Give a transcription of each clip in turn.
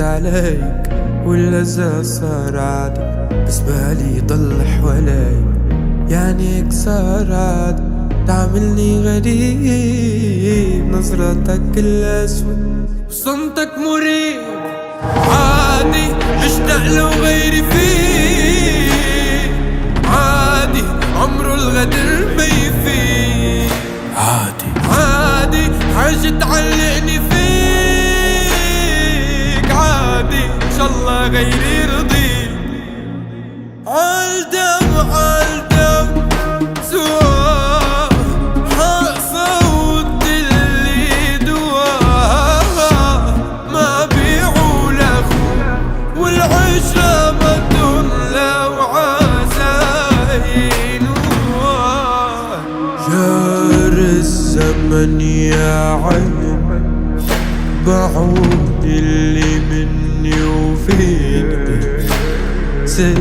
زدت عليك واللذة صار عادي، بس بالي يضل حوالي يعني صار عادي. تعملني غريب نظرتك الأسود وصمتك مريب، عادي مشتاق لو غيري فيك، عادي عمره الغدر ما يفيد، عادي حاجة تعلقني فيك، عادي إن شاء الله غيري يرضيك. عالدم عالدم سوا حصوت اللي دواها، ما بيعوا لأخو والعشرة مدن لو عزاين. جار الزمن يا عين بعود اللي مني وفيني، زي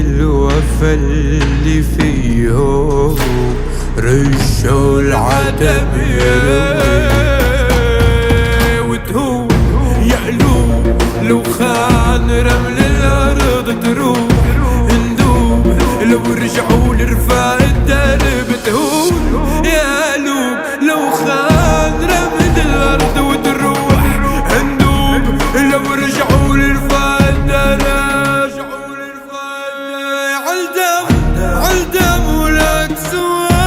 الوفا اللي فيه رجعوا العتب وتهون يا قلوب. لو خان رمل الأرض تروح ندوب، لو رجعوا لرفاق الدرب تهون يا قلوب. لو خان رمل الأرض وتروح ندوب، لو رجعوا لرفاق الدرب. عالدم ولك سوا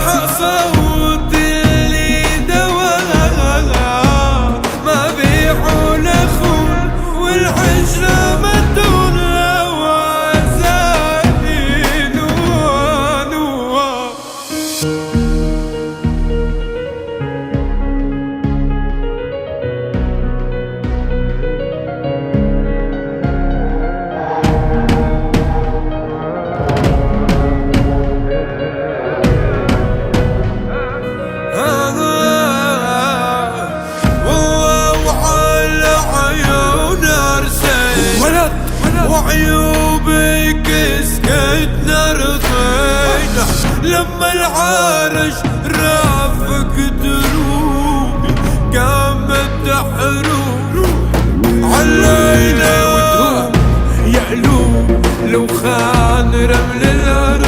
حصوت اللي دواها، ما بيعوا لأخون والعشرة مدون لو عزاين. وعيوبك سكتنا رضينا، لما العرش رافق دروبي قامت تحروب علينا وتروب يا قلوب. لو خان رمل الأرض